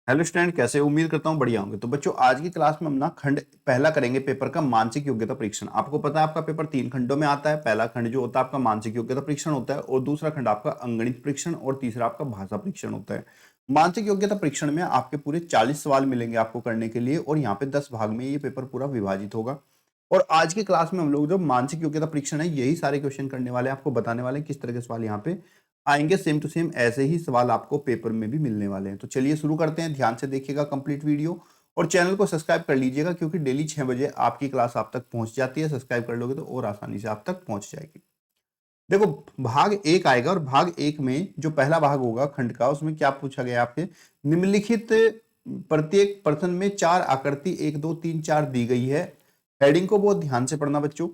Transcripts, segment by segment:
Hello student, कैसे हो? उम्मीद करता हूँ बढ़िया होंगे। तो बच्चों, आज की क्लास में हम ना खंड पहला करेंगे पेपर का मानसिक योग्यता परीक्षण। आपको पता है आपका पेपर 3 खंडों में आता है। पहला खंड जो होता है आपका मानसिक योग्यता परीक्षण होता है, और दूसरा खंड आपका अंगणित परीक्षण, और तीसरा आपका भाषा परीक्षण होता है। मानसिक योग्यता परीक्षण में आपके पूरे 40 सवाल मिलेंगे आपको करने के लिए, और यहाँ पे 10 भाग में ये पेपर पूरा विभाजित होगा। और आज की क्लास में हम लोग जो मानसिक योग्यता परीक्षण है यही सारे क्वेश्चन करने वाले हैं, आपको बताने वाले हैं किस तरह के सवाल यहाँ पे आएंगे। सेम टू सेम ऐसे ही सवाल आपको पेपर में भी मिलने वाले हैं। तो चलिए शुरू करते हैं। ध्यान से देखिएगा कंप्लीट वीडियो, और चैनल को सब्सक्राइब कर लीजिएगा, क्योंकि डेली 6 बजे आपकी क्लास आप तक पहुंच जाती है। सब्सक्राइब कर लोगे तो और आसानी से आप तक पहुंच जाएगी। देखो, भाग एक आएगा, और भाग एक में जो पहला भाग होगा खंड का, उसमें क्या पूछा गया आपके, निम्नलिखित प्रत्येक प्रश्न में 4 आकृति 1 2 3 4 दी गई है। हेडिंग को बहुत ध्यान से पढ़ना बच्चों।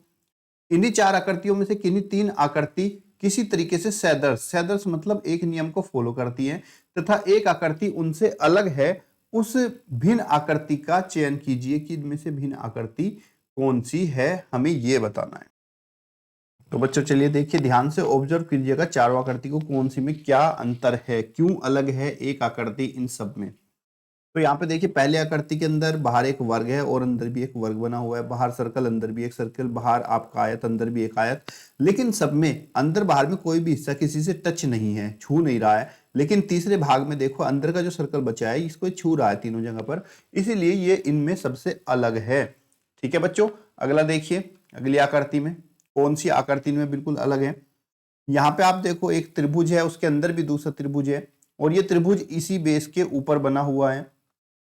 इन्हीं 4 आकृतियों में से किन्हीं 3 आकृति किसी तरीके से सदृश, सदृश मतलब एक नियम को फॉलो करती है, तथा एक आकृति उनसे अलग है। उस भिन्न आकृति का चयन कीजिए कि इनमें से भिन्न आकृति कौन सी है, हमें यह बताना है। तो बच्चों चलिए देखिए, ध्यान से ऑब्जर्व कीजिएगा चारों आकृति को, कौन सी में क्या अंतर है, क्यों अलग है एक आकृति इन सब में। तो यहाँ पे देखिए, पहले आकृति के अंदर बाहर एक वर्ग है और अंदर भी एक वर्ग बना हुआ है। बाहर सर्कल, अंदर भी एक सर्कल, बाहर आपका आयत, अंदर भी एक आयत। लेकिन सब में अंदर बाहर में कोई भी हिस्सा किसी से टच नहीं है, छू नहीं रहा है। लेकिन तीसरे भाग में देखो, अंदर का जो सर्कल बचा है इसको छू रहा है तीनों जगह पर, इसीलिए ये इनमें सबसे अलग है। ठीक है बच्चों, अगला देखिए, अगली आकृति में कौन सी आकृति में बिल्कुल अलग है। यहाँ पे आप देखो, एक त्रिभुज है, उसके अंदर भी दूसरा त्रिभुज है, और ये त्रिभुज इसी बेस के ऊपर बना हुआ है।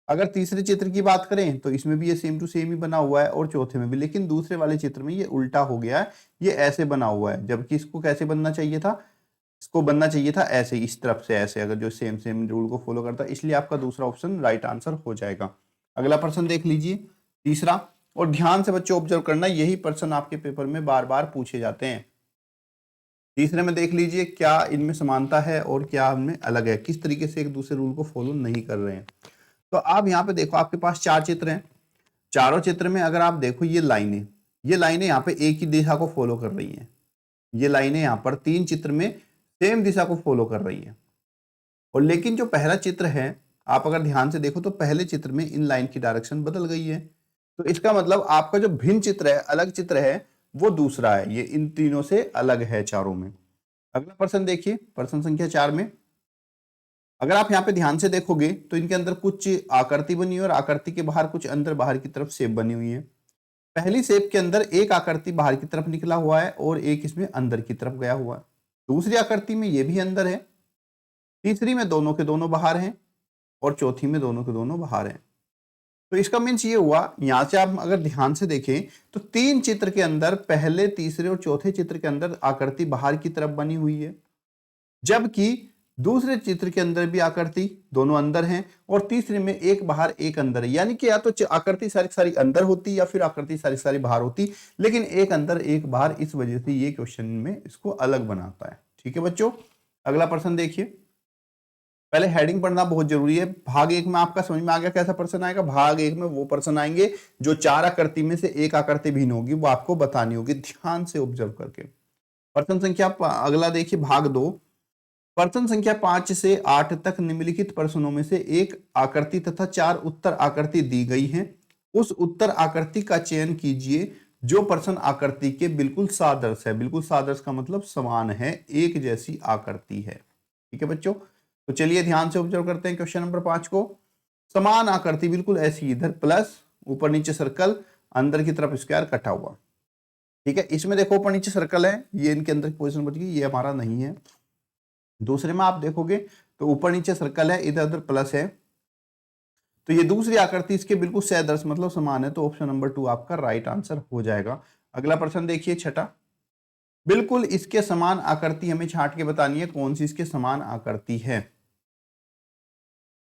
अगर तीसरे चित्र की बात करें तो इसमें भी ये सेम टू सेम ही बना हुआ है, और चौथे में भी। लेकिन दूसरे वाले चित्र में ये उल्टा हो गया है, ये ऐसे बना हुआ है, जबकि इसको कैसे बनना चाहिए था, इसको बनना चाहिए था ऐसे, इस तरफ से ऐसे, अगर जो सेम सेम रूल को फॉलो करता है। इसलिए आपका दूसरा ऑप्शन राइट आंसर हो जाएगा। अगला प्रश्न देख लीजिए, तीसरा। और ध्यान से बच्चों ऑब्जर्व करना, यही प्रश्न आपके पेपर में बार बार पूछे जाते हैं। तीसरे में देख लीजिए क्या इनमें समानता है और क्या इनमें अलग है, किस तरीके से एक दूसरे रूल को फॉलो नहीं कर रहे हैं। तो आप यहाँ पे देखो, आपके पास 4 चित्र हैं। चारों चित्र में अगर आप देखो, ये लाइनें यहाँ पे एक ही दिशा को फॉलो कर रही हैं। ये लाइनें यहाँ पर 3 चित्र में सेम दिशा को फॉलो कर रही हैं। और लेकिन जो पहला चित्र है, आप अगर ध्यान से देखो तो पहले चित्र में इन लाइन की डायरेक्शन बदल गई है। तो इसका मतलब आपका जो भिन्न चित्र है, अलग चित्र है, वो दूसरा है। ये इन तीनों से अलग है चारों में। अगला प्रश्न देखिए, प्रश्न संख्या 4 में अगर आप यहाँ पे ध्यान से देखोगे तो इनके अंदर कुछ आकृति बनी हुई है, और आकृति के बाहर कुछ अंदर बाहर की तरफ शेप बनी हुई है। पहली शेप के अंदर एक आकृति बाहर की तरफ निकला हुआ है, और एक इसमें अंदर की तरफ गया हुआ है। दूसरी आकृति में ये भी अंदर है, तीसरी में दोनों के दोनों बाहर हैं, और चौथी में दोनों के दोनों बाहर हैं। तो इसका मीन्स ये हुआ, यहां से आप अगर ध्यान से देखें तो 3 चित्र के अंदर पहले, तीसरे और चौथे चित्र के अंदर आकृति बाहर की तरफ बनी हुई है, जबकि दूसरे चित्र के अंदर भी आकृति दोनों अंदर हैं, और तीसरे में एक बाहर एक अंदर है। यानी कि या तो आकृति सारी सारी अंदर होती, या फिर आकृति सारी सारी बाहर होती, लेकिन एक अंदर एक बाहर, इस वजह से ये क्वेश्चन में इसको अलग बनाता है। ठीक है बच्चों, अगला प्रश्न देखिए। पहले हेडिंग पढ़ना बहुत जरूरी है। भाग एक में आपका समझ में आ गया कैसा प्रश्न आएगा। भाग एक में वो प्रश्न आएंगे जो 4 आकृति में से एक आकृति भिन्न होगी, वो आपको बतानी होगी ध्यान से ऑब्जर्व करके। प्रश्न संख्या अगला देखिए, भाग 2। प्रश्न संख्या 5 से 8 तक निम्नलिखित प्रश्नों में से एक आकृति तथा 4 उत्तर आकृति दी गई हैं। उस उत्तर आकृति का चयन कीजिए जो प्रश्न आकृति के बिल्कुल सादृश है। बिल्कुल सादृश का मतलब समान है, एक जैसी आकृति है। ठीक है बच्चों, तो चलिए ध्यान से ऑब्जर्व करते हैं क्वेश्चन नंबर 5 को। समान आकृति बिल्कुल ऐसी, इधर प्लस, ऊपर नीचे सर्कल, अंदर की तरफ स्क्वायर कटा हुआ। ठीक है, इसमें देखो ऊपर नीचे सर्कल है, ये इनके अंदर की पोजीशन बच गई, ये हमारा नहीं है। दूसरे में आप देखोगे तो ऊपर नीचे सर्कल है, इधर उधर प्लस है। तो ये दूसरी आकृति इसके बिल्कुल सदृश मतलब समान है, तो ऑप्शन नंबर 2 आपका राइट आंसर हो जाएगा। अगला प्रश्न देखिए, छठा। बिल्कुल इसके समान आकृति हमें छांट के बतानी है, कौन सी इसके समान आकृति है।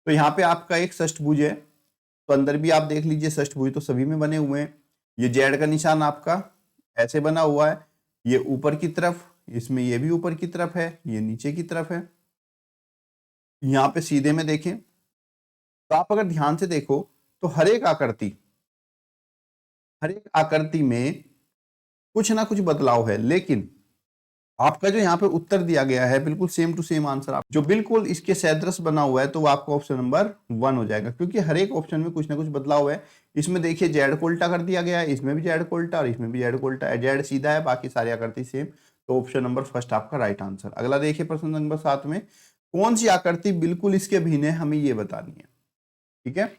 तो यहाँ पे आपका एक षष्ठभुज है, तो अंदर भी आप देख लीजिए, षष्ठभुज तो सभी में बने हुए हैं। ये जेड का निशान आपका ऐसे बना हुआ है, ये ऊपर की तरफ, इसमें ये भी ऊपर की तरफ है, ये नीचे की तरफ है। यहाँ पे सीधे में देखें तो आप अगर ध्यान से देखो तो हर एक आकृति में कुछ ना कुछ बदलाव है, लेकिन आपका जो यहाँ पे उत्तर दिया गया है बिल्कुल सेम टू सेम आंसर आप जो बिल्कुल इसके सदृश बना हुआ है तो वो आपका ऑप्शन नंबर 1 हो जाएगा, क्योंकि हर एक ऑप्शन में कुछ ना कुछ बदलाव हुआ है। इसमें देखिए जेड को उल्टा कर दिया गया है, इसमें भी जेड को उल्टा और इसमें भी जेड को उल्टा है, जेड सीधा है बाकी सारी आकृति सेम। तो ऑप्शन नंबर फर्स्ट आपका राइट आंसर। अगला देखिए प्रश्न नंबर 7 में, कौन सी आकृति बिल्कुल इसके भिन्न है, हमें ये बतानी है। ठीक है,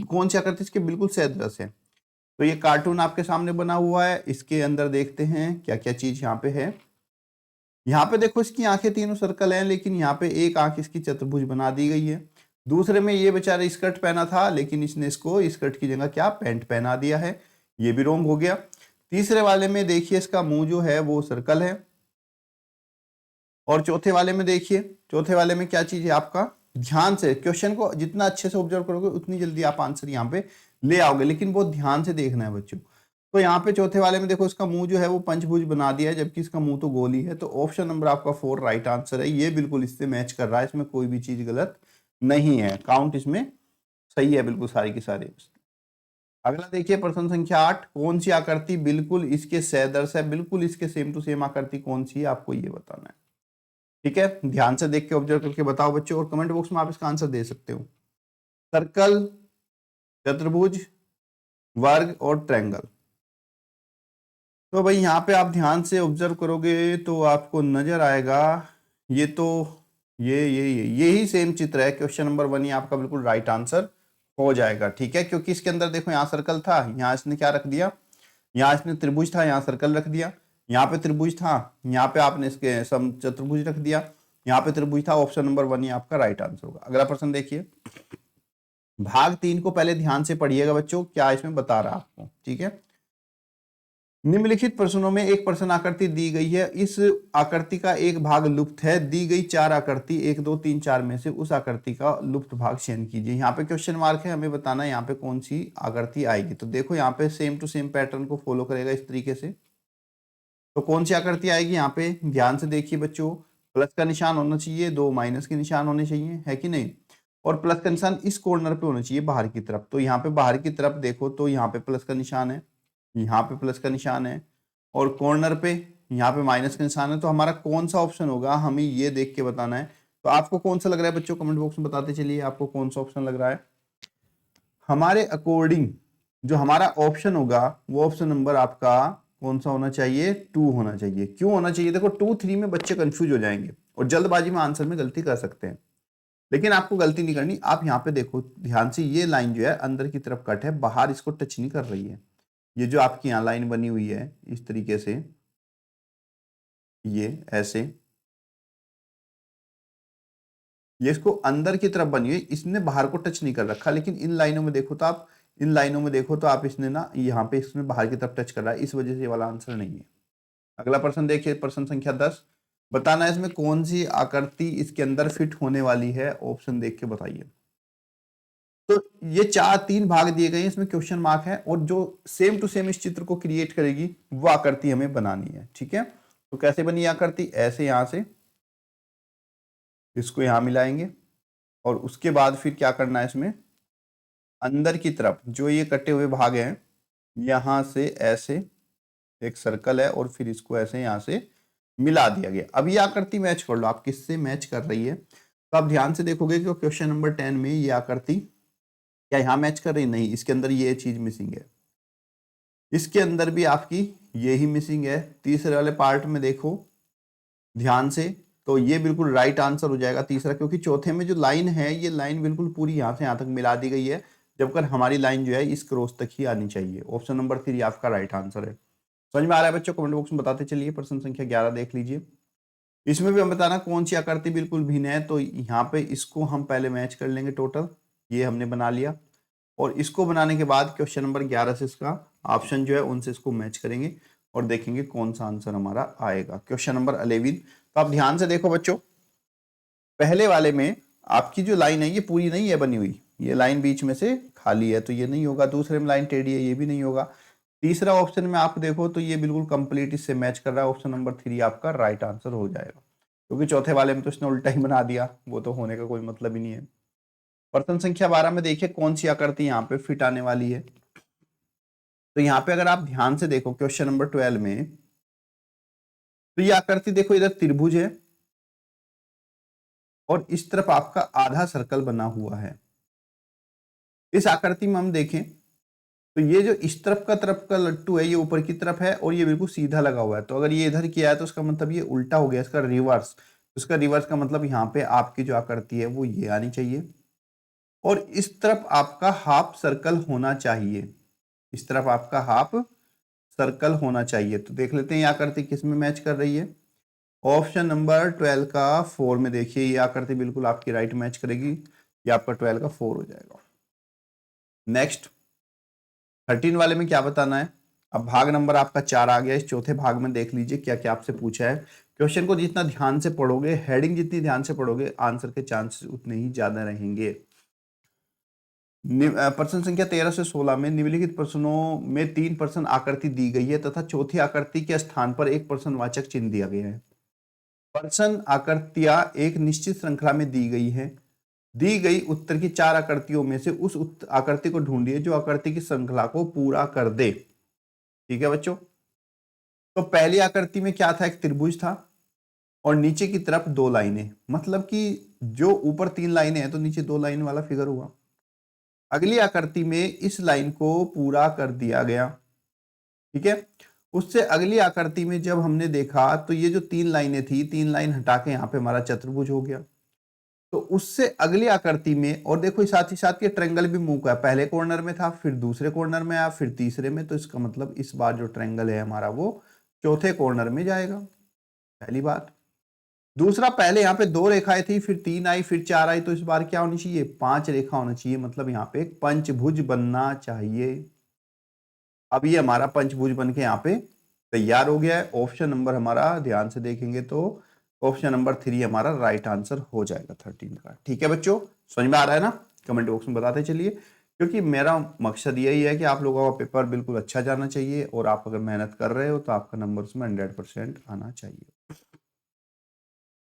कौन सी आकृति इसके बिल्कुल सदृश है। तो ये कार्टून आपके सामने बना हुआ है, इसके अंदर देखते हैं क्या क्या चीज यहाँ पे है। यहाँ पे देखो इसकी आंखें तीनों सर्कल हैं, लेकिन यहाँ पे एक आंख इसकी चतुर्भुज बना दी गई है। दूसरे में ये बेचारा स्कर्ट पहना था, लेकिन इसने इसको स्कर्ट की जगह क्या पैंट पहना दिया है, ये भी रोंग हो गया। तीसरे वाले में देखिए इसका मुंह जो है वो सर्कल है। और चौथे वाले में देखिए, चौथे वाले में क्या चीज है आपका, ध्यान से क्वेश्चन को जितना अच्छे से ऑब्जर्व करोगे उतनी जल्दी आप आंसर यहाँ पे ले आओगे, लेकिन बहुत ध्यान से देखना है बच्चों। तो यहाँ पे चौथे वाले में देखो इसका मुंह जो है वो पंचभुज बना दिया है, जबकि इसका मुंह तो गोल ही है। तो ऑप्शन नंबर आपका 4 राइट आंसर है, ये बिल्कुल इससे मैच कर रहा है, इसमें कोई भी चीज गलत नहीं है, काउंट इसमें सही है बिल्कुल सारी की सारी। अगला देखिए प्रश्न संख्या 8, कौन सी आकृति बिल्कुल इसके सदृश है, बिल्कुल इसके सेम टू सेम आकृति कौन सी है, आपको ये बताना है। ठीक है, ध्यान से देख के ऑब्जर्व करके बताओ बच्चों, और कमेंट बॉक्स में आप इसका आंसर दे सकते हो। सर्कल, चतुर्भुज, वर्ग और ट्रायंगल। तो भाई यहाँ पे आप ध्यान से ऑब्जर्व करोगे तो आपको नजर आएगा ये तो ये ही सेम चित्र है। क्वेश्चन नंबर 1 ही आपका बिल्कुल राइट आंसर हो जाएगा। ठीक है, क्योंकि इसके अंदर देखो यहाँ सर्कल था, यहाँ इसने क्या रख दिया, यहाँ इसने त्रिभुज था यहाँ सर्कल रख दिया, यहाँ पे त्रिभुज था यहाँ पे आपने इसके सम चतुर्भुज रख दिया, यहाँ पे त्रिभुज था। ऑप्शन नंबर 1 ही आपका राइट आंसर होगा। अगला प्रश्न देखिए, भाग 3 को पहले ध्यान से पढ़िएगा बच्चों, क्या इसमें बता रहा है आपको। ठीक है, निम्नलिखित प्रश्नों में एक प्रश्न आकृति दी गई है, इस आकृति का एक भाग लुप्त है, दी गई 4 आकृति 1 2 3 4 में से उस आकृति का लुप्त भाग चयन कीजिए। यहाँ पे क्वेश्चन मार्क है, हमें बताना है यहाँ पे कौन सी आकृति आएगी। तो देखो यहाँ पे सेम टू सेम पैटर्न को फॉलो करेगा इस तरीके से। तो कौन सी आकृति आएगी यहाँ पे, ध्यान से देखिए बच्चों, प्लस का निशान होना चाहिए, 2 माइनस के निशान होने चाहिए, है कि नहीं, और प्लस का निशान इस कॉर्नर पे होना चाहिए बाहर की तरफ। तो यहाँ पे बाहर की तरफ देखो तो यहाँ पे प्लस का निशान है, यहाँ पे प्लस का निशान है, और कॉर्नर पे यहाँ पे माइनस का निशान है। तो हमारा कौन सा ऑप्शन होगा, हमें ये देख के बताना है। तो आपको कौन सा लग रहा है बच्चों, कमेंट बॉक्स में बताते चलिए आपको कौन सा ऑप्शन लग रहा है। हमारे अकॉर्डिंग जो हमारा ऑप्शन होगा वो ऑप्शन नंबर आपका कौन सा होना चाहिए, 2 होना चाहिए। क्यों होना चाहिए, देखो 2 3 में बच्चे कंफ्यूज हो जाएंगे और जल्दबाजी में आंसर में गलती कर सकते हैं, लेकिन आपको गलती नहीं करनी। आप यहाँ पे देखो ध्यान से, ये लाइन जो है अंदर की तरफ कट है, बाहर इसको टच नहीं कर रही है। ये जो आपकी यहाँ लाइन बनी हुई है इस तरीके से, ये ऐसे, ये इसको अंदर की तरफ बनी हुई, इसने बाहर को टच नहीं कर रखा। लेकिन इन लाइनों में देखो तो आप, इन लाइनों में देखो तो आप इसने ना यहाँ पे इसने बाहर की तरफ टच कर रहा है, इस वजह से ये वाला आंसर नहीं है। अगला प्रश्न देखिए, प्रश्न संख्या 10, बताना है इसमें कौन सी आकृति इसके अंदर फिट होने वाली है, ऑप्शन देख के बताइए। तो ये 3 भाग दिए गए हैं, इसमें क्वेश्चन मार्क है, और जो सेम टू सेम इस चित्र को क्रिएट करेगी वो आकृति हमें बनानी है। ठीक है, तो कैसे बनी आकृति, ऐसे यहां से इसको यहां मिलाएंगे, और उसके बाद फिर क्या करना है, इसमें अंदर की तरफ जो ये कटे हुए भाग हैं यहां से ऐसे एक सर्कल है, और फिर इसको ऐसे यहां से मिला दिया गया। अब ये आकृति मैच कर लो, आप किससे मैच कर रही है। तो आप ध्यान से देखोगे कि क्वेश्चन नंबर 10 में ये आकृति क्या यहाँ मैच कर रही, नहीं, इसके अंदर ये चीज मिसिंग है, इसके अंदर भी आपकी यही मिसिंग है। तीसरे वाले पार्ट में देखो ध्यान से, तो ये बिल्कुल राइट आंसर हो जाएगा तीसरा, क्योंकि चौथे में जो लाइन है ये लाइन बिल्कुल पूरी यहाँ से यहाँ तक मिला दी गई है, जबकि हमारी लाइन जो है इस क्रॉस तक ही आनी चाहिए। ऑप्शन नंबर 3 आपका राइट आंसर है। समझ में आ रहा है बच्चों, कमेंट बॉक्स में बताते चलिए। प्रश्न संख्या 11 देख लीजिए, इसमें भी हम बताना कौन सी आकृति बिल्कुल भिन्न है। तो यहाँ पे इसको हम पहले मैच कर लेंगे, टोटल ये हमने बना लिया, और इसको बनाने के बाद क्वेश्चन नंबर 11 से इसका ऑप्शन जो है उनसे इसको मैच करेंगे और देखेंगे कौन सा आंसर हमारा आएगा। क्वेश्चन नंबर 11, तो आप ध्यान से देखो बच्चों, पहले वाले में आपकी जो लाइन है ये पूरी नहीं है बनी हुई, ये लाइन बीच में से खाली है, तो ये नहीं होगा। दूसरे में लाइन टेढ़ी है, ये भी नहीं होगा। तीसरा ऑप्शन में आप देखो तो ये बिल्कुल कंप्लीट इससे मैच कर रहा है। ऑप्शन नंबर 3 आपका राइट आंसर हो जाएगा, क्योंकि चौथे वाले में तो इसने उल्टा ही बना दिया, वो तो होने का कोई मतलब ही नहीं है। प्रश्न संख्या 12 में देखिए कौन सी आकृति यहाँ पे फिट आने वाली है। तो यहाँ पे अगर आप ध्यान से देखो क्वेश्चन नंबर 12 में तो ये आकृति देखो, इधर त्रिभुज है और इस तरफ आपका आधा सर्कल बना हुआ है। इस आकृति में हम देखें तो ये जो इस तरफ का लट्टू है ये ऊपर की तरफ है और ये बिल्कुल सीधा लगा हुआ है। तो अगर ये इधर किया है तो उसका मतलब ये उल्टा हो गया, इसका रिवर्स। उसका रिवर्स का मतलब यहाँ पे आपकी जो आकृति है वो ये आनी चाहिए और इस तरफ आपका हाफ सर्कल होना चाहिए। इस तरफ आपका हाफ सर्कल होना चाहिए। तो देख लेते हैं ये आकृति किस में मैच कर रही है। ऑप्शन नंबर 12 का 4 में देखिए, ये आकृति बिल्कुल आपकी राइट मैच करेगी। ये आपका 12 का 4 हो जाएगा। नेक्स्ट 13 वाले में क्या बताना है। अब भाग नंबर आपका 4 आ गया। इस चौथे भाग में देख लीजिए क्या क्या आपसे पूछा है। क्वेश्चन को जितना ध्यान से पढ़ोगे, हेडिंग जितनी ध्यान से पढ़ोगे, आंसर के चांसेस उतने ही ज्यादा रहेंगे। प्रश्न संख्या 13 से 16 में निम्नलिखित प्रश्नों में 3 प्रश्न आकृति दी गई है तथा चौथी आकृति के स्थान पर एक प्रश्नवाचक चिन्ह दिया गया है। प्रश्न आकृतियां एक निश्चित श्रृंखला में दी गई है। दी गई उत्तर की 4 आकृतियों में से उस आकृति को ढूंढिए जो आकृति की श्रृंखला को पूरा कर दे। ठीक है बच्चों। तो पहली आकृति में क्या था, एक त्रिभुज था और नीचे की तरफ 2 लाइनें, मतलब कि जो ऊपर 3 लाइनें हैं तो नीचे 2 लाइन वाला फिगर हुआ। अगली आकृति में इस लाइन को पूरा कर दिया गया। ठीक है। उससे अगली आकृति में जब हमने देखा तो ये जो 3 लाइनें थी, 3 लाइन हटा के यहाँ पे हमारा चतुर्भुज हो गया। तो उससे अगली आकृति में, और देखो साथ ही साथ ये ट्रायंगल भी मूव का, पहले कॉर्नर में था, फिर दूसरे कॉर्नर में आया, फिर तीसरे में। तो इसका मतलब इस बार जो ट्रायंगल है हमारा वो चौथे कॉर्नर में जाएगा, पहली बात। दूसरा, पहले यहाँ पे 2 रेखाएं थी, फिर 3 आई, फिर 4 आई, तो इस बार क्या होनी चाहिए, 5 रेखा होना चाहिए। मतलब यहाँ पे एक पंचभुज बनना चाहिए। अब ये हमारा पंचभुज बन के यहाँ पे तैयार हो गया है। ऑप्शन नंबर हमारा ध्यान से देखेंगे तो ऑप्शन नंबर 3 हमारा राइट आंसर हो जाएगा 13 का। ठीक है बच्चों, समझ में आ रहा है ना, कमेंट बॉक्स में बताते चलिए, क्योंकि मेरा मकसद यही है कि आप लोगों का पेपर बिल्कुल अच्छा जाना चाहिए और आप अगर मेहनत कर रहे हो तो आपका नंबर उसमें 100% आना चाहिए।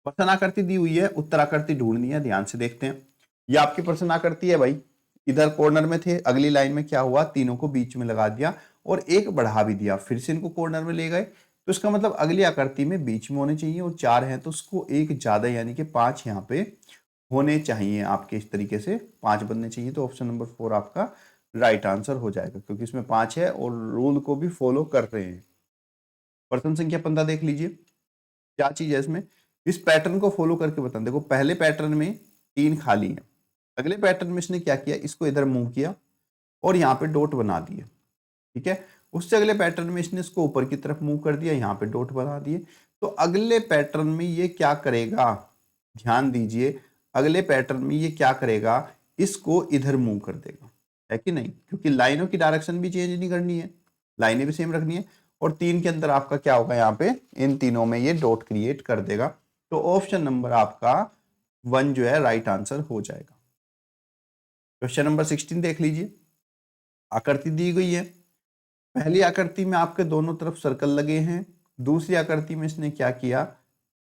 प्रश्न आकृति दी हुई है, उत्तर आकृति ढूंढनी है, ध्यान से देखते हैं। ये आपकी प्रश्न आकृति है भाई, इधर कॉर्नर में थे, अगली लाइन में क्या हुआ, तीनों को बीच में लगा दिया और एक बढ़ा भी दिया, फिर से इनको कॉर्नर में ले गए। तो इसका मतलब अगली आकृति में बीच में होने चाहिए और 4 हैं तो उसको एक ज्यादा यानी कि 5 यहाँ पे होने चाहिए आपके, इस तरीके से 5 बनने चाहिए। तो ऑप्शन नंबर 4 आपका राइट आंसर हो जाएगा, क्योंकि इसमें 5 है और रूल को भी फॉलो कर रहे हैं। प्रश्न संख्या 15 देख लीजिए, क्या चीज है इसमें, इस पैटर्न को फॉलो करके बताना। देखो पहले पैटर्न में 3 खाली है, अगले पैटर्न में इसने क्या किया, इसको इधर मूव किया और यहाँ पे डॉट बना दिए। ठीक है। उससे अगले पैटर्न में इसने इसको ऊपर की तरफ मूव कर दिया, यहाँ पे डॉट बना दिए। तो अगले पैटर्न में ये क्या करेगा, ध्यान दीजिए, अगले पैटर्न में ये क्या करेगा, इसको इधर मूव कर देगा, है कि नहीं, क्योंकि लाइनों की डायरेक्शन भी चेंज नहीं करनी है, लाइनें भी सेम रखनी है। और 3 के अंदर आपका क्या होगा, यहाँ पे इन तीनों में ये डॉट क्रिएट कर देगा। तो ऑप्शन नंबर आपका 1 जो है राइट आंसर हो जाएगा। क्वेश्चन नंबर 16 देख लीजिए, आकृति दी गई है। पहली आकृति में आपके दोनों तरफ सर्कल लगे हैं, दूसरी आकृति में इसने क्या किया,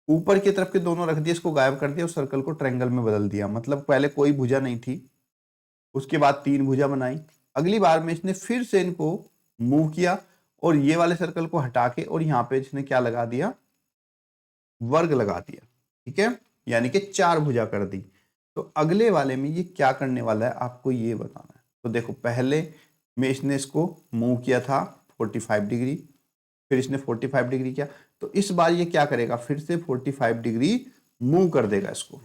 ऊपर की तरफ के दोनों रख दिए, इसको गायब कर दिया और सर्कल को ट्रायंगल में बदल दिया। मतलब पहले कोई भुजा नहीं थी, उसके बाद 3 भुजा बनाई। अगली बार में इसने फिर से इनको मूव किया और ये वाले सर्कल को हटा के और यहाँ पे इसने क्या लगा दिया, वर्ग लगा दिया। ठीक है, यानी कि 4 भुजा कर दी। तो अगले वाले में ये क्या करने वाला है आपको ये बताना है। तो देखो पहले में इसने इसको मूव किया था 45 डिग्री, फिर इसने 45 डिग्री किया, तो इस बार ये क्या करेगा, फिर से 45 डिग्री मूव कर देगा इसको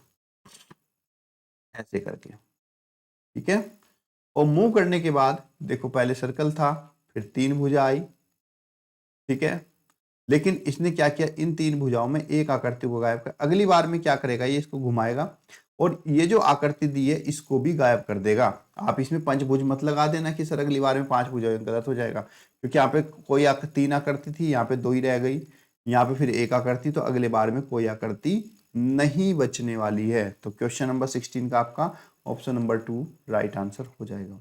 ऐसे करके। ठीक है, और मूव करने के बाद देखो पहले सर्कल था, फिर 3 भुजा आई। ठीक है, लेकिन इसने क्या किया, इन 3 भुजाओं में एक आकृति को गायब कर, अगली बार में क्या करेगा, ये इसको घुमाएगा और ये जो आकृति दी है इसको भी गायब कर देगा। आप इसमें पंचभुज मत लगा देना कि सर अगली बार में 5 भुजा, गलत हो जाएगा, क्योंकि यहाँ पे कोई 3 आकृति थी, यहाँ पे 2 ही रह गई, यहाँ पे फिर एक आकृति, तो अगले बार में कोई आकृति नहीं बचने वाली है। तो क्वेश्चन नंबर 16 का आपका ऑप्शन नंबर 2 राइट आंसर हो जाएगा।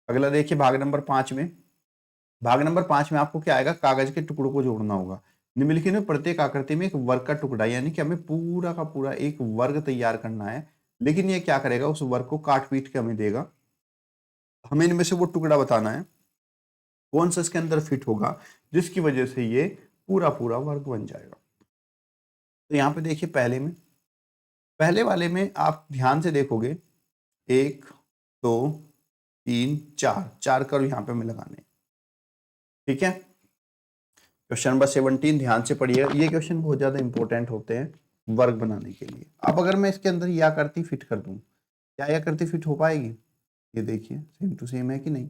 अगला देखिए भाग नंबर 5 में। भाग नंबर 5 में आपको क्या आएगा, कागज के टुकड़ों को जोड़ना होगा। निम्नलिखित में प्रत्येक आकृति में एक वर्ग का टुकड़ा, यानी कि हमें पूरा का पूरा एक वर्ग तैयार करना है, लेकिन ये क्या करेगा, उस वर्ग को काट पीट के हमें देगा। हमें इनमें से वो टुकड़ा बताना है कौन सा इसके अंदर फिट होगा जिसकी वजह से ये पूरा पूरा वर्ग बन जाएगा। तो यहाँ पे देखिए पहले वाले में आप ध्यान से देखोगे 1 2 3 4 4 कर्व यहाँ पे हमें लगाने, ठीक है। क्वेश्चन नंबर 17 ध्यान से पढ़िए, ये क्वेश्चन बहुत ज्यादा इंपॉर्टेंट होते हैं वर्ग बनाने के लिए। अब अगर मैं इसके अंदर ये आकृति फिट कर दूं, क्या ये आकृति फिट हो पाएगी? ये देखिए सेम टू सेम है कि नहीं।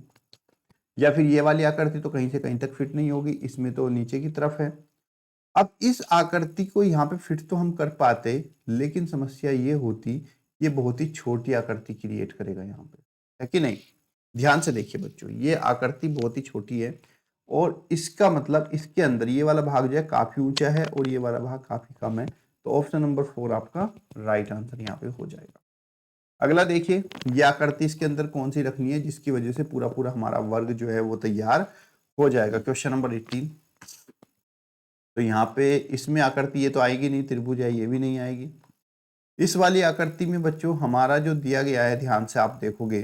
या फिर ये वाली आकृति तो कहीं से कहीं तक फिट नहीं होगी, इसमें तो नीचे की तरफ है। अब इस आकृति को यहाँ पे फिट तो हम कर पाते, लेकिन समस्या ये होती, ये बहुत ही छोटी आकृति क्रिएट करेगा यहाँ पे, है कि नहीं। ध्यान से देखिए बच्चों, ये आकृति बहुत ही छोटी है और इसका मतलब इसके अंदर ये वाला भाग जो है काफी ऊंचा है और ये वाला भाग काफी कम है। तो ऑप्शन नंबर 4 आपका राइट आंसर यहाँ पे हो जाएगा। अगला देखिए, ये आकृति इसके अंदर कौन सी रखनी है जिसकी वजह से पूरा पूरा हमारा वर्ग जो है वो तैयार हो जाएगा। क्वेश्चन नंबर 18, तो यहाँ पे इसमें आकृति ये तो आएगी नहीं, त्रिभुज है, ये भी नहीं आएगी। इस वाली आकृति में बच्चों हमारा जो दिया गया है, ध्यान से आप देखोगे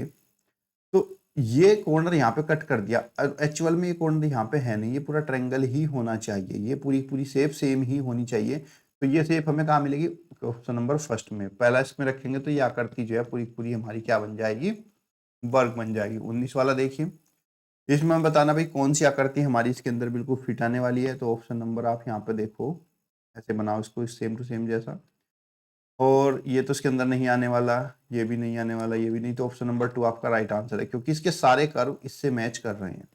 तो ये कॉर्नर यहाँ पे कट कर दिया। एक्चुअल में ये कॉर्नर यहाँ पे है नहीं, ये पूरा ट्रायंगल ही होना चाहिए, ये पूरी पूरी शेप सेम ही होनी चाहिए। तो ये शेप हमें कहाँ मिलेगी? ऑप्शन नंबर फर्स्ट में, पहला इसमें रखेंगे तो ये आकृति जो है पूरी पूरी हमारी क्या बन जाएगी? वर्ग बन जाएगी। 19 वाला देखिए, इसमें हम बताना भाई कौन सी आकृति हमारी इसके अंदर बिल्कुल फिट आने वाली है। तो ऑप्शन नंबर आप यहाँ पे देखो, ऐसे बनाओ इसको सेम टू सेम जैसा, और ये तो इसके अंदर नहीं आने वाला, ये भी नहीं आने वाला, ये भी नहीं। तो ऑप्शन नंबर 2 आपका राइट आंसर है, क्योंकि इसके सारे कर्व इससे मैच कर रहे हैं।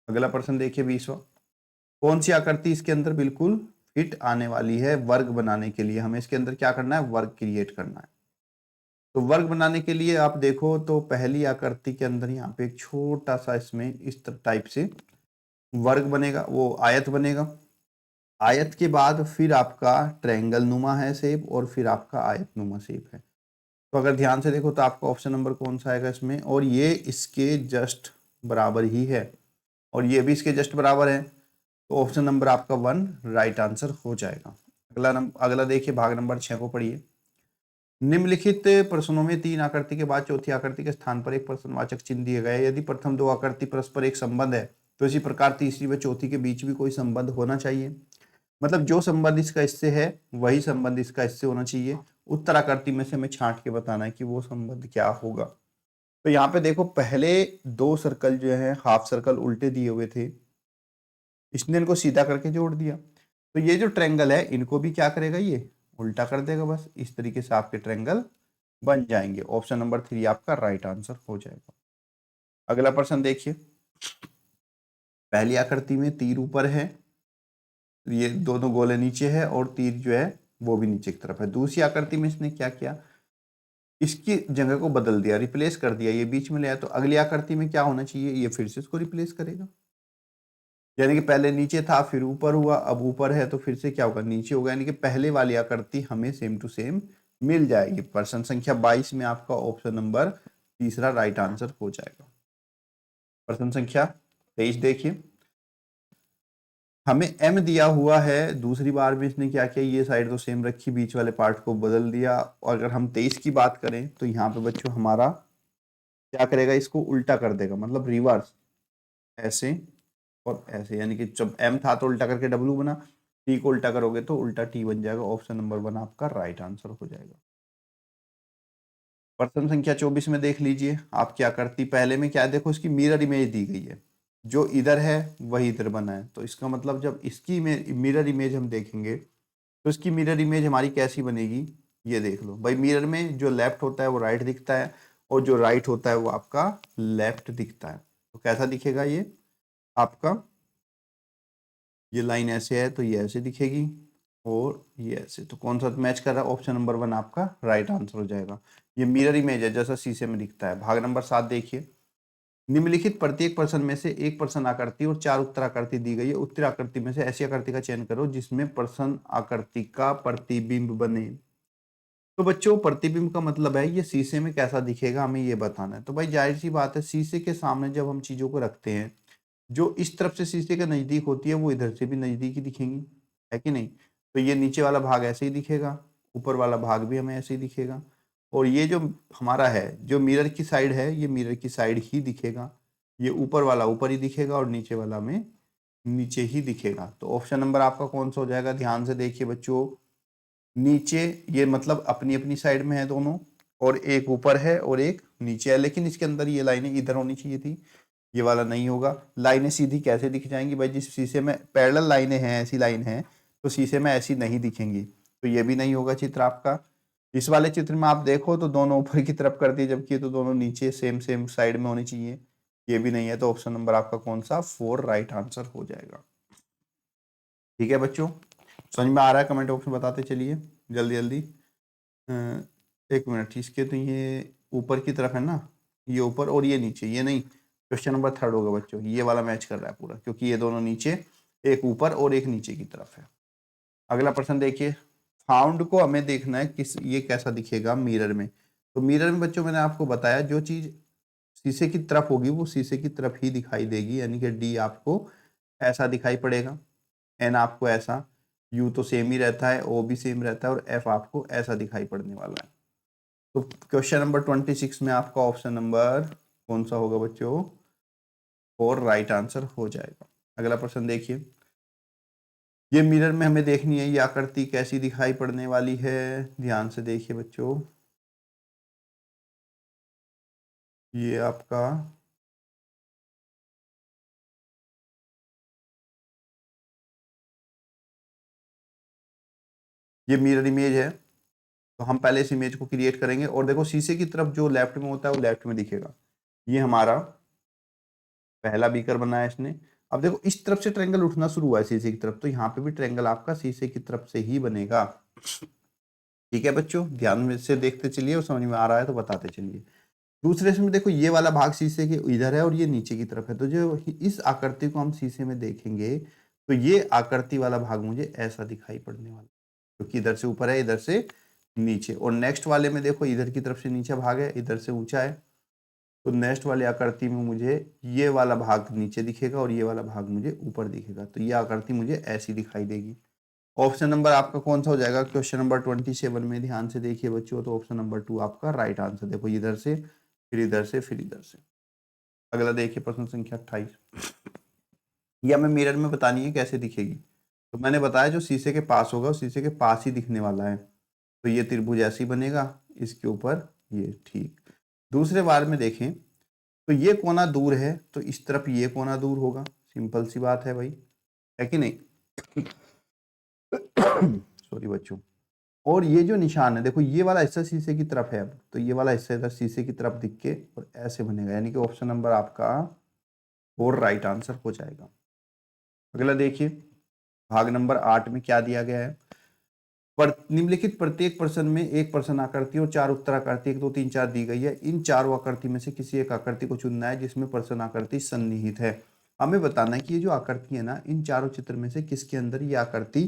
अगला प्रश्न देखिए 20वां, कौन सी आकृति इसके अंदर बिल्कुल फिट आने वाली है वर्ग बनाने के लिए? हमें इसके अंदर क्या करना है? वर्ग क्रिएट करना है। तो वर्ग बनाने के लिए आप देखो तो पहली आकृति के अंदर यहाँ पे एक छोटा सा इसमें इस टाइप से वर्ग बनेगा, वो आयत बनेगा। आयत के बाद फिर आपका ट्रायंगल नुमा है शेप, और फिर आपका आयत नुमा शेप है। तो अगर ध्यान से देखो तो आपका ऑप्शन नंबर कौन सा आएगा इसमें? और ये इसके जस्ट बराबर ही है, और ये भी इसके जस्ट बराबर है। तो ऑप्शन नंबर आपका 1 राइट आंसर हो जाएगा। अगला देखिए, भाग नंबर 6 को पढ़िए। निम्नलिखित प्रश्नों में 3 आकृति के बाद चौथी आकृति के स्थान पर एक प्रश्नवाचक चिन्ह दिए गए। यदि प्रथम 2 आकृति परस्पर एक संबंध है, तो इसी प्रकार तीसरी व चौथी के बीच भी कोई संबंध होना चाहिए। मतलब जो संबंध इसका इससे है वही संबंध इसका इससे होना चाहिए। उत्तर आकृति में से हमें छांट के बताना है कि वो संबंध क्या होगा। तो यहाँ पे देखो, पहले 2 सर्कल जो है हाफ सर्कल उल्टे दिए हुए थे, इसने इनको सीधा करके जोड़ दिया। तो ये जो ट्रायंगल है इनको भी क्या करेगा? ये उल्टा कर देगा। बस इस तरीके से आपके ट्रायंगल बन जाएंगे। ऑप्शन नंबर 3 आपका राइट आंसर हो जाएगा। अगला प्रश्न देखिए, पहली आकृति में तीर ऊपर है, ये दोनों गोले नीचे है, और तीर जो है वो भी नीचे की तरफ है। दूसरी आकृति में इसने क्या किया? इसकी जगह को बदल दिया, रिप्लेस कर दिया, ये बीच में ले आया। तो अगली आकृति में क्या होना चाहिए? ये फिर से इसको रिप्लेस करेगा। यानी कि पहले नीचे था फिर ऊपर हुआ, अब ऊपर है तो फिर से क्या होगा? नीचे होगा। यानी कि पहले वाली आकृति हमें सेम टू सेम मिल जाएगी। प्रश्न संख्या 22 में आपका ऑप्शन नंबर तीसरा राइट आंसर हो जाएगा। प्रश्न संख्या 23 देखिए, हमें m दिया हुआ है, दूसरी बार में इसने क्या किया? ये साइड तो सेम रखी, बीच वाले पार्ट को बदल दिया। और अगर हम 23 की बात करें तो यहाँ पे बच्चों हमारा क्या करेगा? इसको उल्टा कर देगा, मतलब रिवर्स, ऐसे और ऐसे। यानी कि जब m था तो उल्टा करके w बना, t को उल्टा करोगे तो उल्टा t बन जाएगा। ऑप्शन नंबर 1 आपका राइट आंसर हो जाएगा। प्रश्न संख्या 24 में देख लीजिए, आप क्या करती? पहले में क्या देखो, इसकी मिरर इमेज दी गई है, जो इधर है वही इधर बना है। तो इसका मतलब जब इसकी मिरर इमेज हम देखेंगे तो इसकी मिरर इमेज हमारी कैसी बनेगी? ये देख लो भाई, मिरर में जो लेफ्ट होता है वो राइट दिखता है, और जो राइट होता है वो आपका लेफ्ट दिखता है। तो कैसा दिखेगा ये आपका? ये लाइन ऐसे है तो ये ऐसे दिखेगी, और ये ऐसे। तो कौन सा मैच कर रहा है? ऑप्शन नंबर 1 आपका राइट आंसर हो जाएगा। ये मिरर इमेज है, जैसा शीशे में दिखता है। भाग नंबर 7 देखिए, निम्नलिखित प्रत्येक प्रश्न में से एक प्रश्न आकृति और 4 उत्तर आकृति दी गई है। उत्तर आकृति में से ऐसी आकृति का चयन करो जिसमें प्रश्न आकृति का प्रतिबिंब बने। तो बच्चों, प्रतिबिंब का मतलब है ये शीशे में कैसा दिखेगा, हमें ये बताना है। तो भाई जाहिर सी बात है, शीशे के सामने जब हम चीजों को रखते हैं, जो इस तरफ से शीशे के नजदीक होती है वो इधर से भी नजदीक ही दिखेंगी, है कि नहीं। तो ये नीचे वाला भाग ऐसे ही दिखेगा, ऊपर वाला भाग भी हमें ऐसे ही दिखेगा, और ये जो हमारा है, जो मिरर की साइड है, ये मिरर की साइड ही दिखेगा। ये ऊपर वाला ऊपर ही दिखेगा और नीचे वाला में नीचे ही दिखेगा। तो ऑप्शन नंबर आपका कौन सा हो जाएगा, ध्यान से देखिए बच्चों, नीचे, ये मतलब अपनी अपनी साइड में है दोनों, और एक ऊपर है और एक नीचे है, लेकिन इसके अंदर ये लाइनें इधर होनी चाहिए थी, ये वाला नहीं होगा। लाइनें सीधी कैसे दिख जाएंगी भाई, जिस शीशे में पैरेलल लाइनें हैं, ऐसी लाइन है तो शीशे में ऐसी नहीं दिखेंगी, तो ये भी नहीं होगा चित्र आपका। इस वाले चित्र में आप देखो तो दोनों ऊपर की तरफ कर दिए, जबकि ये तो दोनों नीचे सेम सेम साइड में होनी चाहिए, ये भी नहीं है। तो ऑप्शन नंबर आपका कौन सा, 4 राइट आंसर हो जाएगा। ठीक है बच्चों, समझ में आ रहा है, कमेंट बॉक्स में बताते चलिए जल्दी जल्दी। एक मिनट, इसके तो ये ऊपर की तरफ है ना, ये ऊपर और ये नीचे, ये नहीं, क्वेश्चन नंबर 3 होगा बच्चों, ये वाला मैच कर रहा है पूरा, क्योंकि ये दोनों नीचे, एक ऊपर और एक नीचे की तरफ है। अगला प्रश्न देखिए, फाउंड को हमें देखना है किस, ये कैसा दिखेगा मिरर में। तो मिरर में बच्चों मैंने आपको बताया, जो चीज शीशे की तरफ होगी वो शीशे की तरफ ही दिखाई देगी, यानी कि डी आपको ऐसा दिखाई पड़ेगा, एन आपको ऐसा, यू तो सेम ही रहता है, ओ भी सेम रहता है, और एफ आपको ऐसा दिखाई पड़ने वाला है। तो क्वेश्चन नंबर 26 में आपका ऑप्शन नंबर कौन सा होगा बच्चों, 4 राइट आंसर हो जाएगा। अगला प्रश्न देखिए, ये मिरर में हमें देखनी है ये आकृति कैसी दिखाई पड़ने वाली है, ध्यान से देखिए बच्चों। ये आपका ये मिरर इमेज है, तो हम पहले इस इमेज को क्रिएट करेंगे, और देखो शीशे की तरफ जो लेफ्ट में होता है वो लेफ्ट में दिखेगा। ये हमारा पहला बीकर बना है इसने। अब देखो इस तरफ से ट्रायंगल उठना शुरू हुआ है शीशे की तरफ, तो यहाँ पे भी ट्रायंगल आपका शीशे की तरफ से ही बनेगा। ठीक है बच्चों, ध्यान में से देखते चलिए, और समझ में आ रहा है तो बताते चलिए। दूसरे इसमें देखो, ये वाला भाग शीशे के इधर है और ये नीचे की तरफ है, तो जो इस आकृति को हम शीशे में देखेंगे तो ये आकृति वाला भाग मुझे ऐसा दिखाई पड़ने वाला, क्योंकि इधर से ऊपर है, इधर से नीचे। और नेक्स्ट वाले में देखो, इधर की तरफ से नीचा भाग है, इधर से ऊंचा है, तो नेक्स्ट वाली आकृति में मुझे ये वाला भाग नीचे दिखेगा और ये वाला भाग मुझे ऊपर दिखेगा, तो ये आकृति मुझे ऐसी दिखाई देगी। ऑप्शन नंबर आपका कौन सा हो जाएगा, क्वेश्चन नंबर 27 में ध्यान से देखिए बच्चों, तो ऑप्शन नंबर 2 आपका राइट आंसर। देखो इधर से, फिर इधर से, फिर इधर से। अगला देखिए प्रश्न संख्या 28, ये हमें मिरर में बतानी है कैसे दिखेगी। तो मैंने बताया जो शीशे के पास होगा वो शीशे के पास ही दिखने वाला है, तो ये त्रिभुज ऐसे ही बनेगा, इसके ऊपर ये, ठीक। दूसरे बार में देखें तो ये कोना दूर है, तो इस तरफ ये कोना दूर होगा, सिंपल सी बात है भाई, है कि नहीं। सॉरी बच्चों। और ये जो निशान है देखो, ये वाला हिस्सा शीशे की तरफ है, अब तो ये वाला हिस्सा इधर शीशे की तरफ दिख के और ऐसे बनेगा, यानी कि ऑप्शन नंबर आपका 4 राइट आंसर हो जाएगा। अगला देखिए, भाग नंबर 8 में क्या दिया गया है, पर निम्नलिखित प्रत्येक प्रश्न में एक प्रश्न आकृति और 4 उत्तर आकृति 1 2 3 4 दी गई है। इन चारों आकृति में से किसी एक आकृति को चुनना है जिसमें प्रश्न आकृति सन्निहित है। हमें बताना है कि ये जो आकृति है ना, इन चारों चित्र में से किसके अंदर ये आकृति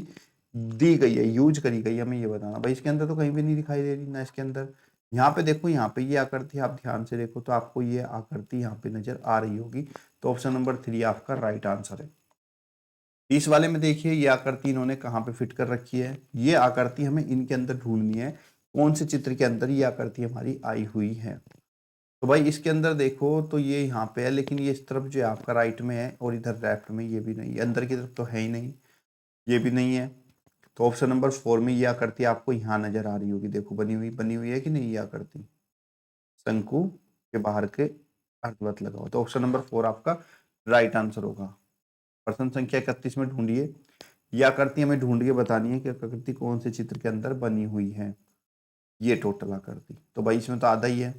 दी गई है, यूज करी गई है, हमें ये बताना। भाई इसके अंदर तो कहीं भी नहीं दिखाई दे रही ना, इसके अंदर। यहाँ पे देखो, यहाँ पे ये आकृति, आप ध्यान से देखो तो आपको ये आकृति यहाँ पे नजर आ रही होगी, तो ऑप्शन नंबर 3 आपका राइट आंसर है। इस वाले में देखिए, ये आकृति इन्होंने कहाँ पे फिट कर रखी है, ये आकृति हमें इनके अंदर ढूंढनी है, कौन से चित्र के अंदर ये आकृति हमारी आई हुई है। तो भाई इसके अंदर देखो तो ये यहाँ पे है, लेकिन ये इस तरफ जो है आपका राइट में है, और इधर लेफ्ट में ये भी नहीं है, अंदर की तरफ तो है ही नहीं, ये भी नहीं है। तो ऑप्शन नंबर 4 में ये आकृति आपको यहाँ नजर आ रही होगी, देखो बनी हुई है कि नहीं ये आकृति, शंकु के बाहर के अर्धवत लगा हुआ, तो ऑप्शन नंबर 4 आपका राइट आंसर होगा। प्रश्न संख्या 31 में ढूंढिए, यह आकृति हमें ढूंढ के बतानी है कि आकृति कौन से चित्र के अंदर बनी हुई है, ये टोटल आकृति। तो भाई इसमें तो आधा ही है,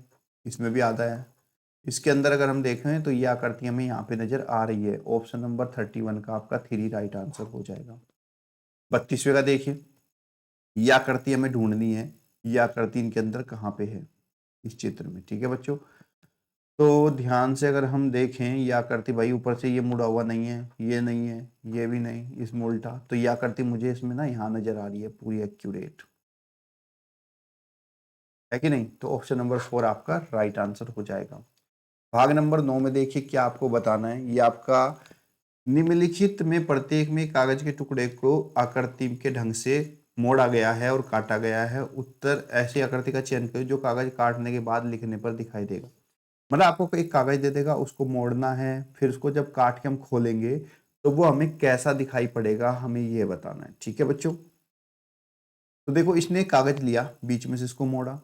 इसमें भी आधा है, इसके अंदर अगर हम देखें तो ये आकृति हमें यहाँ पे नजर आ रही है, ऑप्शन नंबर 31 का आपका 3 राइट आंसर हो जाएगा। 32वें का देखिए, यह आकृति हमें ढूंढनी है, यह आकृति इनके अंदर कहाँ पे है, इस चित्र में। ठीक है बच्चों, तो ध्यान से अगर हम देखें, ये आकृति भाई ऊपर से ये मुड़ा हुआ नहीं है, ये नहीं है, ये भी नहीं, इसमें उल्टा, तो ये आकृति मुझे इसमें ना यहाँ नजर आ रही है पूरी एक्यूरेट, है कि नहीं। तो ऑप्शन नंबर 4 आपका राइट आंसर हो जाएगा। भाग नंबर 9 में देखिए क्या आपको बताना है, ये आपका निम्नलिखित में प्रत्येक में कागज के टुकड़े को आकृति के ढंग से मोड़ा गया है और काटा गया है, उत्तर ऐसी आकृति का चयन करें जो कागज काटने के बाद लिखने पर दिखाई देगा। मतलब आपको एक कागज दे देगा, उसको मोड़ना है, फिर उसको जब काट के हम खोलेंगे तो वो हमें कैसा दिखाई पड़ेगा, हमें ये बताना है। ठीक है बच्चों, तो देखो इसने कागज लिया, बीच में से इसको मोड़ा,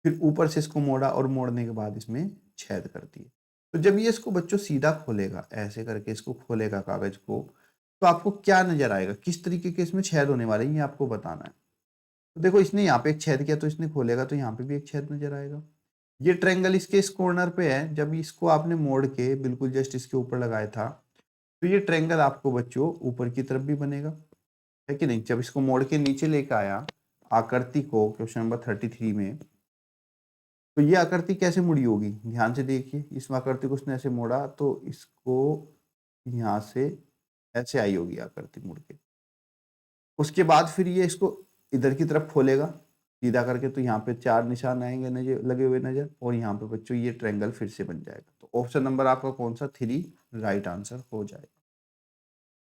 फिर ऊपर से इसको मोड़ा और मोड़ने के बाद इसमें छेद कर दिए। तो जब ये इसको बच्चों सीधा खोलेगा, ऐसे करके इसको खोलेगा कागज को, तो आपको क्या नजर आएगा, किस तरीके के इसमें छेद होने वाले हैं, ये आपको बताना है। तो देखो इसने यहाँ पे एक छेद किया, तो इसने खोलेगा तो यहाँ पे भी एक छेद नजर आएगा। ये ट्रायंगल इसके इस कॉर्नर पे है, जब इसको आपने मोड़ के बिल्कुल जस्ट इसके ऊपर लगाया था, तो ये ट्रायंगल आपको बच्चों ऊपर की तरफ भी बनेगा, है कि नहीं। जब इसको मोड़ के नीचे लेके आया आकृति को क्वेश्चन नंबर 33 में, तो ये आकृति कैसे मुड़ी होगी, ध्यान से देखिए। इस आकृति को उसने ऐसे मोड़ा तो इसको यहाँ से ऐसे आई होगी आकृति मुड़ के। उसके बाद फिर ये इसको इधर की तरफ खोलेगा सीधा करके, तो यहाँ पे 4 निशान आएंगे नजर लगे हुए नजर, और यहाँ पे बच्चों ये ट्रायंगल फिर से बन जाएगा। तो ऑप्शन नंबर आपका कौन सा, 3 राइट आंसर हो जाएगा।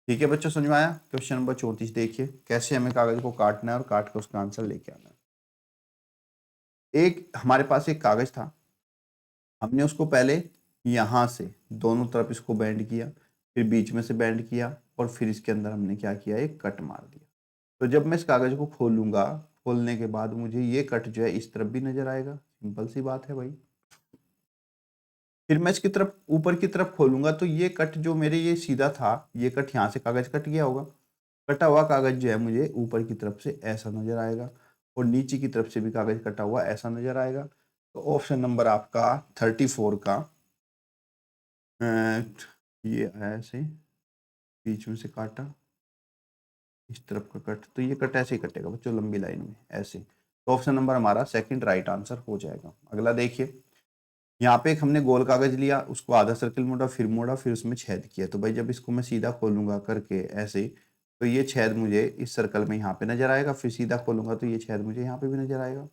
ठीक है बच्चों, समझ में आया। क्वेश्चन नंबर 34 देखिए, कैसे हमें कागज को काटना है और काट कर उसका आंसर लेके आना है। एक हमारे पास एक कागज था, हमने उसको पहले यहाँ से दोनों तरफ इसको बेंड किया, फिर बीच में से बेंड किया, और फिर इसके अंदर हमने क्या किया, एक कट मार दिया। तो जब मैं इस कागज को खोलूंगा, खोलने के बाद मुझे ये कट जो है इस तरफ भी नजर आएगा, सिंपल सी बात है भाई। फिर मैं इसकी तरफ ऊपर की तरफ खोलूंगा, तो ये कट जो मेरे ये सीधा था, ये कट यहाँ से कागज कट गया होगा, कटा हुआ कागज जो है मुझे ऊपर की तरफ से ऐसा नजर आएगा, और नीचे की तरफ से भी कागज कटा हुआ ऐसा नजर आएगा। तो ऑप्शन नंबर आपका 34 का ये आया ऐसे, बीच में से काटा, इस तरफ का कट, तो ये कट ऐसे ही कटेगा बच्चों, लंबी लाइन में ऐसे। तो ऑप्शन नंबर हमारा सेकंड राइट आंसर हो जाएगा। अगला देखिए, यहाँ पे एक हमने गोल कागज लिया, उसको आधा सर्कल मोड़ा, फिर उसमें छेद किया। तो भाई जब इसको मैं सीधा खोलूंगा करके ऐसे, तो ये छेद मुझे इस सर्कल में यहाँ पे नजर आएगा, फिर सीधा खोलूंगा तो ये छेद मुझे यहाँ पे भी नजर आएगा।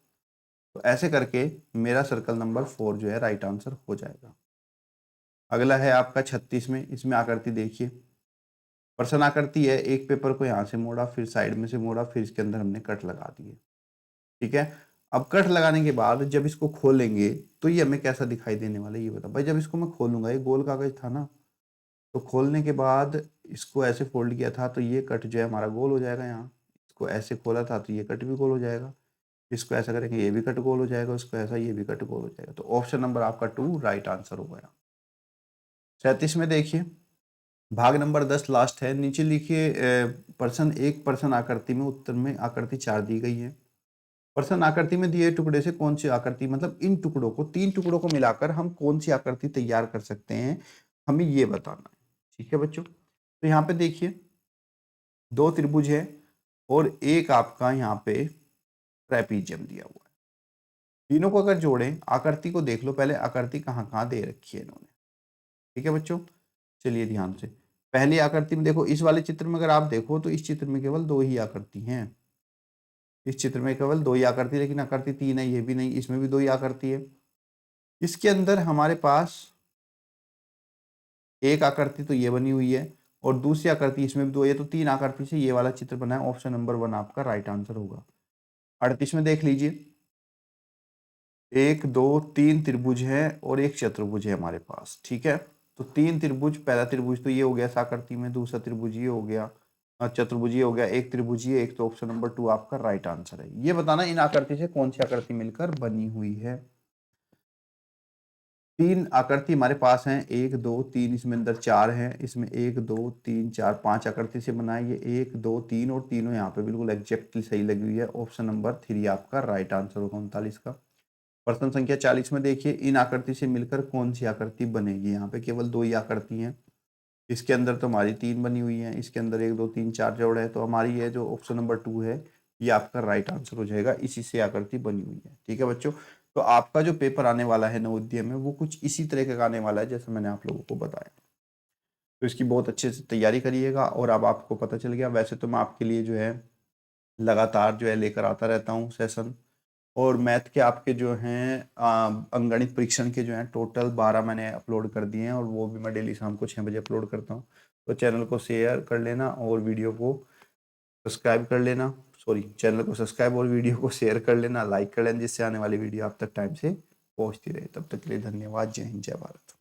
तो ऐसे करके मेरा सर्कल नंबर 4 जो है राइट आंसर हो जाएगा। अगला है आपका 36 में, इसमें आकृति देखिए, प्रश्न आकृति है, एक पेपर को यहाँ से मोड़ा, फिर साइड में से मोड़ा, फिर इसके अंदर हमने कट लगा दिए। ठीक है, अब कट लगाने के बाद जब इसको खोलेंगे तो ये हमें कैसा दिखाई देने वाला है, ये बता भाई। जब इसको मैं खोलूंगा, ये गोल कागज था ना, तो खोलने के बाद इसको ऐसे फोल्ड किया था, तो ये कट जो है हमारा गोल हो जाएगा। यहाँ इसको ऐसे खोला था तो ये कट भी गोल हो जाएगा, इसको ऐसा करेंगे ये भी कट गोल हो जाएगा, इसको ऐसा ये भी कट गोल हो जाएगा। तो ऑप्शन नंबर आपका 2 राइट आंसर हो गया। 37 में देखिए, भाग नंबर 10 लास्ट है, नीचे लिखिए पर्सन एक पर्सन आकृति में, उत्तर में आकृति 4 दी गई है। पर्सन आकृति में दिए टुकड़े से कौन सी आकृति, मतलब इन टुकड़ों को, 3 टुकड़ों को मिलाकर हम कौन सी आकृति तैयार कर सकते हैं, हमें ये बताना है। ठीक है बच्चों, तो यहाँ पे देखिए 2 त्रिभुज है और एक आपका यहाँ पे ट्रेपीजियम दिया हुआ है। तीनों को अगर जोड़ें, आकृति को देख लो पहले, आकृति कहाँ कहाँ दे रखी है इन्होंने। ठीक है बच्चों, चलिए ध्यान से, पहली आकृति में देखो, इस वाले चित्र में अगर आप देखो तो इस चित्र में केवल 2 ही आकृति हैं। इस चित्र में केवल 2 ही आकृति, लेकिन आकृति 3 है, ये भी नहीं, इसमें भी 2 ही आकृति है। इसके अंदर हमारे पास एक आकृति तो ये बनी हुई है, और दूसरी आकृति इसमें भी 2 है, तो 3 आकृति से ये वाला चित्र बना है। ऑप्शन नंबर 1 आपका राइट आंसर होगा। 38 में देख लीजिए, 1 2 3 त्रिभुज है और एक चतुर्भुज है हमारे पास। ठीक है, तो 3 त्रिभुज, पहला त्रिभुज तो ये हो गया इस आकृति में, दूसरा त्रिभुज ये हो गया, चतुर्भुज ये हो गया, एक त्रिभुज ये एक, तो ऑप्शन नंबर 2 आपका राइट आंसर है। ये बताना इन आकृति से कौन सी आकृति मिलकर बनी हुई है। 3 आकृति हमारे पास हैं, 1 2 3, इसमें अंदर 4 हैं, इसमें 1 2 3 4 5 आकृति से बना है ये, 1 2 3, और तीनों यहाँ पे बिल्कुल एग्जैक्टली सही लगी हुई है। ऑप्शन नंबर 3 आपका राइट आंसर होगा 39 का। प्रश्न संख्या 40 में देखिए, इन आकृति से मिलकर कौन सी आकृति बनेगी। यहाँ पे केवल 2 ही आकृति हैं, इसके अंदर तो हमारी 3 बनी हुई है, इसके अंदर 1 2 3 4 जोड़ है, तो हमारी ये जो ऑप्शन नंबर 2 है ये आपका राइट आंसर हो जाएगा, इसी से आकृति बनी हुई है। ठीक है बच्चों, तो आपका जो पेपर आने वाला है नवोदय में, वो कुछ इसी तरह का आने वाला है जैसे मैंने आप लोगों को बताया। तो इसकी बहुत अच्छे से तैयारी करिएगा, और अब आपको पता चल गया, वैसे तो मैं आपके लिए जो है लगातार जो है लेकर आता रहता हूँ सेशन, और मैथ के आपके जो हैं अंकगणित परीक्षण के जो हैं टोटल 12 मैंने अपलोड कर दिए हैं, और वो भी मैं डेली शाम को 6 बजे अपलोड करता हूँ। तो चैनल को शेयर कर लेना और वीडियो को सब्सक्राइब कर लेना, सॉरी, चैनल को सब्सक्राइब और वीडियो को शेयर कर लेना, लाइक कर लेना, जिससे आने वाली वीडियो आप तक टाइम से पहुँचती रहे। तब तक के लिए धन्यवाद। जय हिंद, जय भारत।